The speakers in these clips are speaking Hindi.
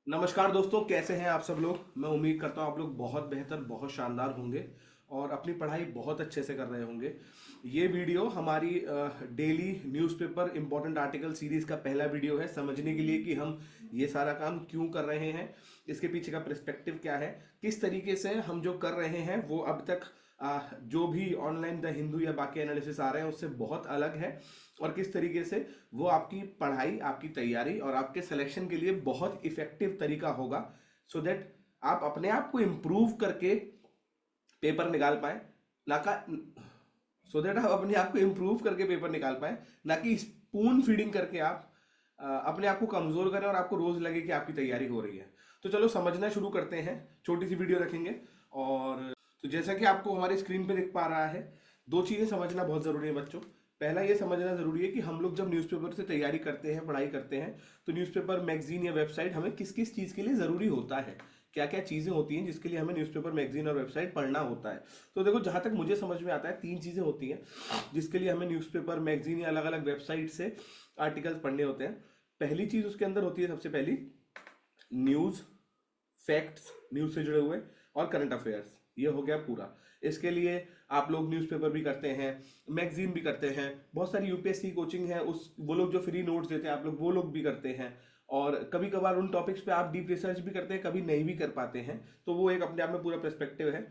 नमस्कार दोस्तों, कैसे हैं आप सब लोग। मैं उम्मीद करता हूँ आप लोग बहुत बेहतर, बहुत शानदार होंगे और अपनी पढ़ाई बहुत अच्छे से कर रहे होंगे। ये वीडियो हमारी daily newspaper important article series का पहला वीडियो है, समझने के लिए कि हम ये सारा काम क्यों कर रहे हैं, इसके पीछे का पर्सपेक्टिव क्या है, किस तरीके से हम जो कर रहे हैं वो अब तक जो भी ऑनलाइन द हिंदू या बाकी एनालिसिस आ रहे हैं उससे बहुत अलग है, और किस तरीके से वो आपकी पढ़ाई, आपकी तैयारी और आपके सिलेक्शन के लिए बहुत इफेक्टिव तरीका होगा, सो दैट आप अपने आप को इम्प्रूव करके पेपर निकाल पाए। ना का सो दैट आप अपने आप को इम्प्रूव करके पेपर निकाल पाए, ना कि स्पून फीडिंग करके आप अपने आप को कमजोर करें और आपको रोज लगे कि आपकी तैयारी हो रही है। तो चलो समझना शुरू करते हैं, छोटी सी वीडियो रखेंगे। और तो जैसा कि आपको हमारी स्क्रीन पे दिख पा रहा है, दो चीजें समझना बहुत जरूरी है बच्चों। पहला ये समझना जरूरी है कि हम लोग जब न्यूज़पेपर से तैयारी करते हैं, पढ़ाई करते हैं, तो न्यूज़पेपर, मैगजीन या वेबसाइट हमें किस किस चीज़ के लिए ज़रूरी होता है, क्या क्या चीज़ें होती हैं जिसके लिए हमें न्यूज़पेपर, मैगजीन और वेबसाइट पढ़ना होता है। तो देखो, जहाँ तक मुझे समझ में आता है, तीन चीज़ें होती हैं जिसके लिए हमें न्यूज़पेपर, मैगजीन या अलग अलग वेबसाइट से आर्टिकल्स पढ़ने होते हैं। पहली चीज़ उसके अंदर होती है, सबसे पहली, न्यूज़, फैक्ट्स, न्यूज़ से जुड़े हुए, और करंट अफेयर्स। ये हो गया पूरा। इसके लिए आप लोग न्यूज़पेपर भी करते हैं, मैगजीन भी करते हैं, बहुत सारी यूपीएससी कोचिंग है, उस वो लोग जो फ्री नोट्स देते हैं आप लोग, वो लोग भी करते हैं। और कभी कभार उन टॉपिक्स पे आप डीप रिसर्च भी करते हैं, कभी नहीं भी कर पाते हैं, तो वो एक अपने आप में पूरा पर्सपेक्टिव है।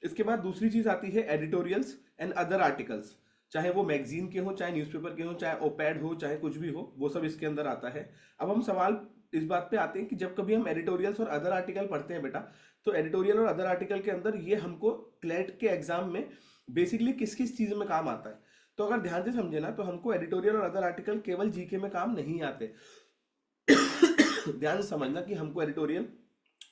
इसके बाद दूसरी चीज आती है एडिटोरियल्स एंड अदर आर्टिकल्स, चाहे वो मैगजीन के हो, चाहे न्यूज़पेपर के हो, चाहे ओपैड हो, चाहे कुछ भी हो, वो सब इसके अंदर आता है। अब हम सवाल इस बात पे आते हैं कि जब कभी हम एडिटोरियल्स और अदर आर्टिकल पढ़ते हैं बेटा, तो एडिटोरियल और अदर आर्टिकल के अंदर ये हमको क्लैट के एग्जाम में बेसिकली किस किस चीज में काम आता है। तो अगर ध्यान से समझे ना, तो हमको एडिटोरियल और अदर आर्टिकल केवल जीके में काम नहीं आते। ध्यान से समझना कि हमको एडिटोरियल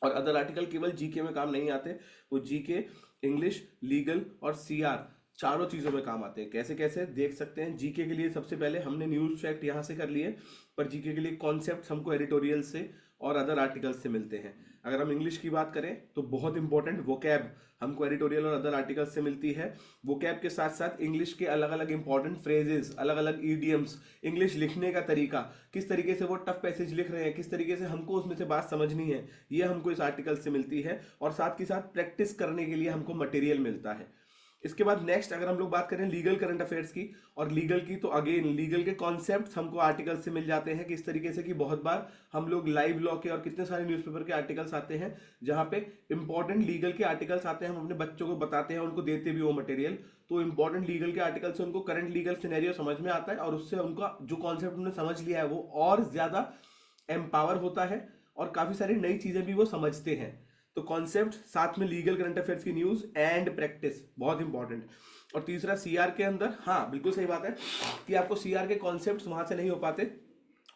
और अदर आर्टिकल केवल जीके में काम नहीं आते, वो जीके, इंग्लिश, लीगल और सीआर, चारों चीजों में काम आते हैं। कैसे कैसे देख सकते हैं। जीके के लिए सबसे पहले हमने न्यूज फैक्ट यहां से कर लिए, पर जीके के लिए कॉन्सेप्ट हमको एडिटोरियल से और अदर आर्टिकल से मिलते हैं। अगर हम इंग्लिश की बात करें तो बहुत इंपॉर्टेंट वोकैब हमको एडिटोरियल और अदर आर्टिकल से मिलती है। वोकैब के साथ साथ इंग्लिश के अलग अलग इंपॉर्टेंट फ्रेजेस, अलग अलग ईडियम्स, इंग्लिश लिखने का तरीका, किस तरीके से वो टफ पैसेज लिख रहे हैं, किस तरीके से हमको उसमें से बात समझनी है, ये हमको इस आर्टिकल से मिलती है। और साथ के साथ प्रैक्टिस करने के लिए हमको मटेरियल मिलता है। इसके बाद नेक्स्ट अगर हम लोग बात करें लीगल करंट अफेयर्स की और लीगल की, तो अगेन लीगल के कॉन्सेप्ट हमको आर्टिकल से मिल जाते हैं। किस तरीके से कि बहुत बार हम लोग लाइव लॉ के और कितने सारे न्यूज़पेपर के आर्टिकल्स आते हैं जहां पे इंपॉर्टेंट लीगल के आर्टिकल्स आते हैं, हम अपने बच्चों को बताते हैं, उनको देते भी वो मटेरियल। तो इंपॉर्टेंट लीगल के आर्टिकल से उनको करंट लीगल सिनेरियो समझ में आता है, और उससे उनका जो कॉन्सेप्ट उन्होंने समझ लिया है वो और ज्यादा एम्पावर होता है, और काफी सारी नई चीजें भी वो समझते हैं। तो कॉन्सेप्ट, साथ में लीगल करंट अफेयर्स की न्यूज एंड प्रैक्टिस, बहुत इंपॉर्टेंट। और तीसरा सीआर के अंदर, हाँ बिल्कुल सही बात है कि आपको सीआर के कॉन्सेप्ट्स वहां से नहीं हो पाते,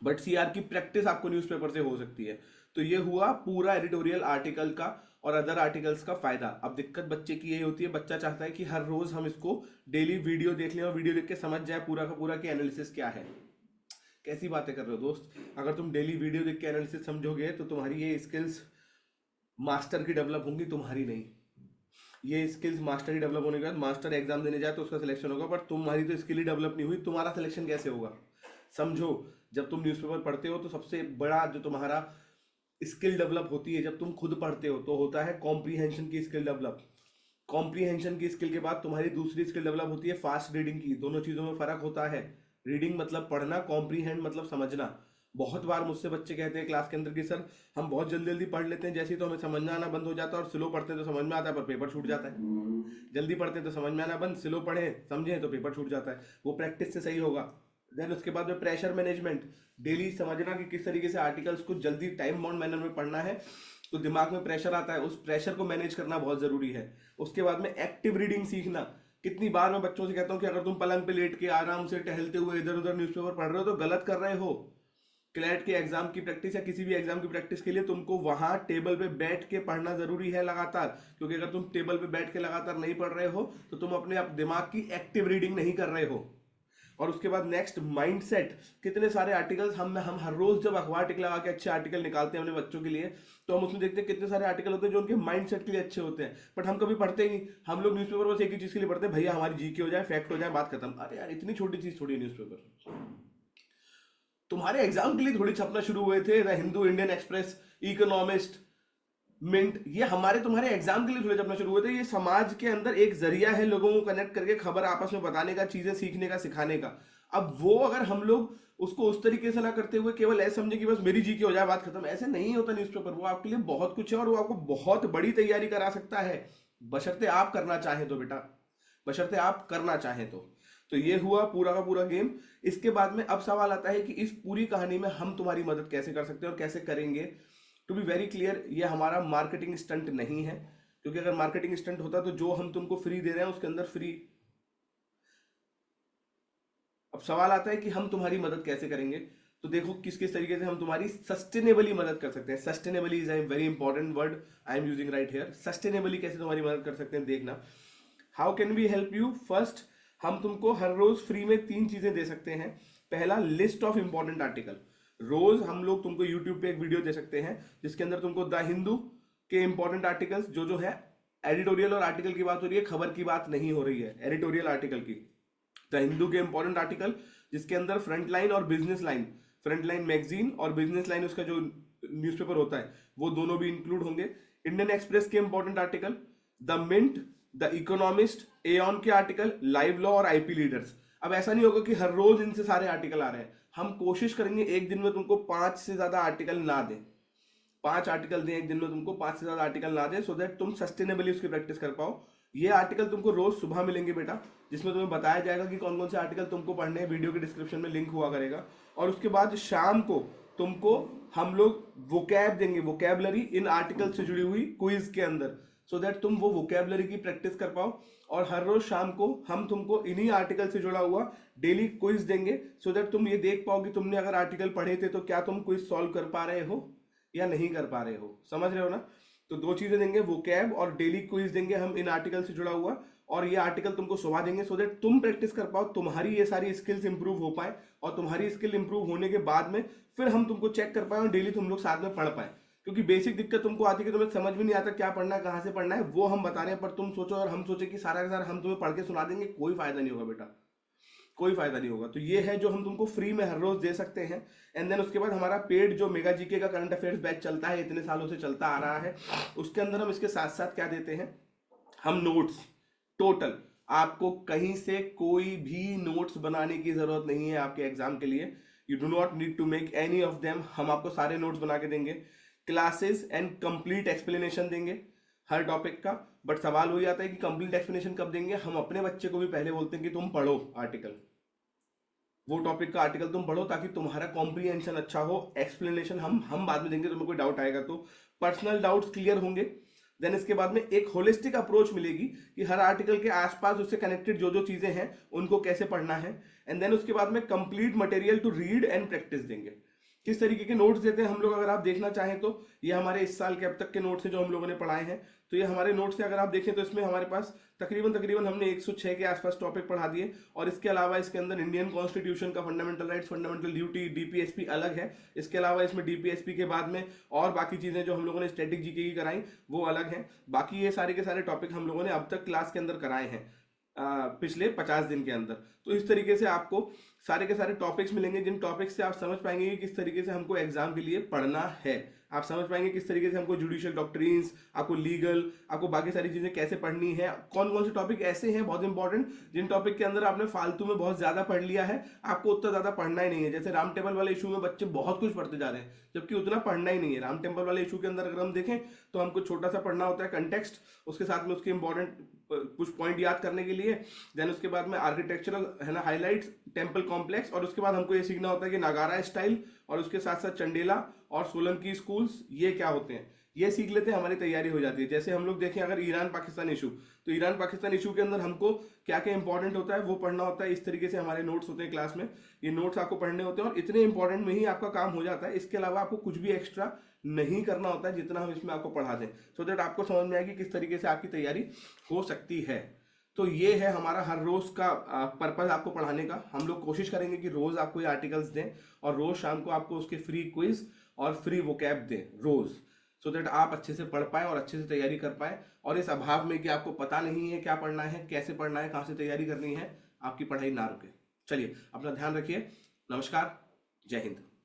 बट सीआर की प्रैक्टिस आपको न्यूज़पेपर से हो सकती है। तो ये हुआ पूरा एडिटोरियल आर्टिकल का और अदर आर्टिकल्स का फायदा। अब दिक्कत बच्चे की यही होती है, बच्चा चाहता है कि हर रोज हम इसको डेली वीडियो देख लें और वीडियो देख के समझ जाए पूरा का पूरा कि एनालिसिस क्या है। कैसी बातें कर रहे हो दोस्त। अगर तुम डेली वीडियो देख के एनालिसिस समझोगे तो तुम्हारी ये स्किल्स मास्टर की डेवलप होंगी, तुम्हारी नहीं। ये स्किल्स मास्टर ही डेवलप होने के बाद मास्टर एग्जाम देने जाए तो उसका सिलेक्शन होगा, बट तुम्हारी तो स्किल ही डेवलप नहीं हुई, तुम्हारा सिलेक्शन कैसे होगा। समझो, जब तुम न्यूज़पेपर पढ़ते हो तो सबसे बड़ा जो तुम्हारा स्किल डेवलप होती है जब तुम खुद पढ़ते हो, तो होता है कॉम्प्रीहेंशन की स्किल डेवलप। कॉम्प्रीहेंशन की स्किल के बाद तुम्हारी दूसरी स्किल डेवलप होती है फास्ट रीडिंग की। दोनों चीजों में फर्क होता है। रीडिंग मतलब पढ़ना, कॉम्प्रीहेंड मतलब समझना। बहुत बार मुझसे बच्चे कहते हैं क्लास के अंदर कि सर हम बहुत जल्दी जल्दी पढ़ लेते हैं, जैसे ही तो हमें समझना आना बंद हो जाता है, और स्लो पढ़ते हैं तो समझ में आता है पर पेपर छूट जाता है। जल्दी पढ़ते हैं तो समझ में आना बंद, स्लो पढ़े समझे तो पेपर छूट जाता है। वो प्रैक्टिस से सही होगा। देन उसके बाद में प्रेशर मैनेजमेंट, डेली समझना कि किस तरीके से आर्टिकल्स को जल्दी टाइम बाउंड मैनर में पढ़ना है, तो दिमाग में प्रेशर आता है, उस प्रेशर को मैनेज करना बहुत जरूरी है। उसके बाद में एक्टिव रीडिंग सीखना। कितनी बार मैं बच्चों से कहता हूं कि अगर तुम पलंग पे लेट के आराम से टहलते हुए इधर उधर न्यूज़पेपर पढ़ रहे हो तो गलत कर रहे हो। क्लैट के एग्जाम की प्रैक्टिस या किसी भी एग्जाम की प्रैक्टिस के लिए तुमको वहां टेबल पे बैठ के पढ़ना जरूरी है लगातार, क्योंकि अगर तुम टेबल पे बैठ के लगातार नहीं पढ़ रहे हो तो तुम अपने आप दिमाग की एक्टिव रीडिंग नहीं कर रहे हो। और उसके बाद नेक्स्ट माइंडसेट। कितने सारे आर्टिकल्स हम हर रोज जब अखबार टिक लगा के अच्छे आर्टिकल निकालते हैं अपने बच्चों के लिए, तो हम उसमें देखते हैं कितने सारे आर्टिकल होते हैं जो उनके माइंडसेट के लिए अच्छे होते हैं, बट हम कभी पढ़ते ही नहीं। हम लोग न्यूज़पेपर बस एक ही चीज के लिए पढ़ते हैं, भैया हमारी जीके हो जाए, फैक्ट हो जाए, बात खत्म। अरे यार, इतनी छोटी चीज थोड़ी है न्यूज़पेपर। तुम्हारे एग्जाम के लिए थोड़ी छपना शुरू हुए थे। The Hindu, Indian Express, Economist, Mint, ये हमारे तुम्हारे एग्जाम के लिए थोड़े छपना शुरू हुए थे। ये समाज के अंदर एक जरिया है लोगों को कनेक्ट करके खबर आपस में बताने का, चीजें सीखने का, सिखाने का। अब वो अगर हम लोग उसको उस तरीके से ना करते हुए केवल ऐसे समझे कि बस मेरी जी के हो जाए बात खत्म, ऐसे नहीं होता न्यूज़पेपर। वो आपके लिए बहुत कुछ है और वो आपको बहुत बड़ी तैयारी करा सकता है, बशर्ते आप करना चाहें तो बेटा, बशर्ते आप करना चाहें तो ये हुआ पूरा का पूरा गेम। इसके बाद में अब सवाल आता है कि इस पूरी कहानी में हम तुम्हारी मदद कैसे कर सकते हैं और कैसे करेंगे। टू बी वेरी क्लियर, ये हमारा मार्केटिंग स्टंट नहीं है, क्योंकि अगर मार्केटिंग स्टंट होता तो जो हम तुमको फ्री दे रहे हैं उसके अंदर फ्री। अब सवाल आता है कि हम तुम्हारी मदद कैसे करेंगे। तो देखो किस किस तरीके से हम तुम्हारी सस्टेनेबली मदद कर सकते हैं। Sustainably is a very important word I am using right here. Sustainably कैसे तुम्हारी मदद कर सकते हैं देखना। How can we help you? First, हम तुमको हर रोज फ्री में 3 चीजें दे सकते हैं। पहला, लिस्ट ऑफ इंपॉर्टेंट आर्टिकल। रोज हम लोग तुमको यूट्यूब पे एक वीडियो दे सकते हैं जिसके अंदर तुमको द हिंदू के इंपॉर्टेंट आर्टिकल्स जो है, एडिटोरियल और आर्टिकल की बात हो रही है, खबर की बात नहीं हो रही है, एडिटोरियल आर्टिकल की। द हिंदू के इंपॉर्टेंट आर्टिकल जिसके अंदर फ्रंट लाइन और business line, front line magazine और बिजनेस लाइन उसका जो न्यूज़पेपर होता है वो दोनों भी इंक्लूड होंगे। इंडियन एक्सप्रेस के important article, the Mint, the Economist, Aeon के आर्टिकल, लाइव लॉ और आईपी लीडर्स। अब ऐसा नहीं होगा कि हर रोज इनसे सारे आर्टिकल आ रहे हैं, हम कोशिश करेंगे एक दिन में तुमको 5 से ज्यादा आर्टिकल ना दें। 5 आर्टिकल दें एक दिन में तुमको, 5 से ज्यादा आर्टिकल ना दें, सो दैट तुम सस्टेनेबली उसकी प्रैक्टिस कर पाओ। ये आर्टिकल तुमको रोज सुबह मिलेंगे बेटा, जिसमें तुम्हें बताया जाएगा कि कौन कौन से आर्टिकल तुमको पढ़ने हैं, वीडियो के डिस्क्रिप्शन में लिंक हुआ करेगा। और उसके बाद शाम को तुमको हम लोग वोकैब देंगे, वोकैबलरी इन आर्टिकल से जुड़ी हुई क्विज के अंदर, सो दैट तुम वो वोकैबलरी की प्रैक्टिस कर पाओ। और हर रोज शाम को हम तुमको इन्हीं आर्टिकल से जुड़ा हुआ डेली क्विज देंगे, सो दैट तुम ये देख पाओ कि तुमने अगर आर्टिकल पढ़े थे तो क्या तुम क्विज सॉल्व कर पा रहे हो या नहीं कर पा रहे हो। समझ रहे हो ना? तो 2 चीजें देंगे, वोकैब और डेली क्विज देंगे हम इन आर्टिकल से जुड़ा हुआ, और ये आर्टिकल तुमको सुबह देंगे सो दैट तुम प्रैक्टिस कर पाओ, तुम्हारी ये सारी स्किल्स इंप्रूव हो पाए, और तुम्हारी स्किल इंप्रूव होने के बाद में फिर हम तुमको चेक कर पाए और डेली तुम लोग साथ में पढ़ पाए। क्योंकि बेसिक दिक्कत तुमको आती है कि तुम्हें समझ भी नहीं आता क्या पढ़ना है, कहाँ से पढ़ना है, वो हम बता रहे हैं, पर तुम सोचो और हम सोचे कि सारा का सारा हम तुम्हें पढ़ के सुना देंगे, कोई फायदा नहीं होगा बेटा, कोई फायदा नहीं होगा। तो ये है जो हम तुमको फ्री में हर रोज दे सकते हैं। एंड देन उसके बाद हमारा पेड जो मेगा जीके का करंट अफेयर्स बैच चलता है, इतने सालों से चलता आ रहा है, उसके अंदर हम इसके साथ साथ क्या देते हैं, हम नोट्स, टोटल आपको कहीं से कोई भी नोट्स बनाने की जरूरत नहीं है आपके एग्जाम के लिए। You do not need to make any of them, हम आपको सारे नोट्स बना के देंगे। क्लासेस एंड कंप्लीट एक्सप्लेनेशन देंगे हर टॉपिक का। बट सवाल वही आता है कि कंप्लीट एक्सप्लेनेशन कब देंगे? हम अपने बच्चे को भी पहले बोलते हैं कि तुम पढ़ो आर्टिकल, वो टॉपिक का आर्टिकल तुम पढ़ो, ताकि तुम्हारा कॉम्प्रीहेंशन अच्छा हो। एक्सप्लेनेशन हम बाद में देंगे, तुम्हें कोई डाउट आएगा तो पर्सनल डाउट्स क्लियर होंगे। देन इसके बाद में एक होलिस्टिक अप्रोच मिलेगी कि हर आर्टिकल के आसपास उससे कनेक्टेड जो जो चीजें हैं उनको कैसे पढ़ना है। एंड देन उसके बाद में complete material to read and practice देंगे। किस तरीके के नोट्स देते हैं हम लोग, अगर आप देखना चाहें तो ये हमारे इस साल के अब तक के नोट्स हैं जो हम लोगों ने पढ़ाए हैं। तो ये हमारे नोट्स हैं, अगर आप देखें तो इसमें हमारे पास तकरीबन हमने 106 के आसपास टॉपिक पढ़ा दिए। और इसके अलावा इसके अंदर इंडियन कॉन्स्टिट्यूशन का fundamental rights, fundamental duty, DPSP अलग है। इसके अलावा इसमें डीपीएसपी के बाद में और बाकी चीजें जो हम लोगों ने स्टैटिक जीके की कराई वो अलग है। बाकी ये सारे के सारे टॉपिक हम लोगों ने अब तक क्लास के अंदर कराए हैं पिछले 50 दिन के अंदर। तो इस तरीके से आपको सारे के सारे टॉपिक्स मिलेंगे, जिन टॉपिक्स से आप समझ पाएंगे कि किस तरीके से हमको एग्जाम के लिए पढ़ना है। आप समझ पाएंगे किस तरीके से हमको जुडिशियल डॉक्ट्रिन्स, आपको लीगल, आपको बाकी सारी चीजें कैसे पढ़नी है। कौन कौन से टॉपिक ऐसे हैं बहुत इंपॉर्टेंट जिन टॉपिक के अंदर आपने फालतू में बहुत ज्यादा पढ़ लिया है, आपको उतना ज्यादा पढ़ना ही नहीं है। जैसे राम टेबल वाले इशू में बच्चे बहुत कुछ पढ़ते जा रहे हैं जबकि उतना पढ़ना ही नहीं है। राम टेबल वाले इशू के अंदर अगर हम देखें तो हमको छोटा सा पढ़ना होता है कंटेक्स्ट, उसके साथ में उसके इंपॉर्टेंट कुछ पॉइंट याद करने के लिए। देन उसके बाद में आर्किटेक्चरल है ना, हाईलाइट्स, टेम्पल कॉम्प्लेक्स, और उसके बाद हमको ये सीखना होता है कि नागारा स्टाइल, और उसके साथ साथ चंडेला और सोलंकी स्कूल्स ये क्या होते हैं, ये सीख लेते हैं, हमारी तैयारी हो जाती है। जैसे हम लोग देखें अगर ईरान पाकिस्तान इशू, तो ईरान पाकिस्तान इशू के अंदर हमको क्या क्या इंपॉर्टेंट होता है वो पढ़ना होता है। इस तरीके से हमारे नोट्स होते हैं क्लास में, ये नोट्स आपको पढ़ने होते हैं और इतने इंपॉर्टेंट में ही आपका काम हो जाता है। इसके अलावा आपको कुछ भी एक्स्ट्रा नहीं करना होता है जितना हम इसमें आपको पढ़ा दें, सो दैट आपको समझ में आएगी किस तरीके से आपकी तैयारी हो सकती है। तो ये है हमारा हर रोज का पर्पज आपको पढ़ाने का। हम लोग कोशिश करेंगे कि रोज आपको ये आर्टिकल्स दें और रोज शाम को आपको उसके फ्री क्विज और फ्री वोकैब दें रोज, सो दैट आप अच्छे से पढ़ पाए और अच्छे से तैयारी कर पाए। और इस अभाव में कि आपको पता नहीं है क्या पढ़ना है, कैसे पढ़ना है, कहाँ से तैयारी करनी है, आपकी पढ़ाई ना रुके। चलिए अपना ध्यान रखिए। नमस्कार, जय हिंद।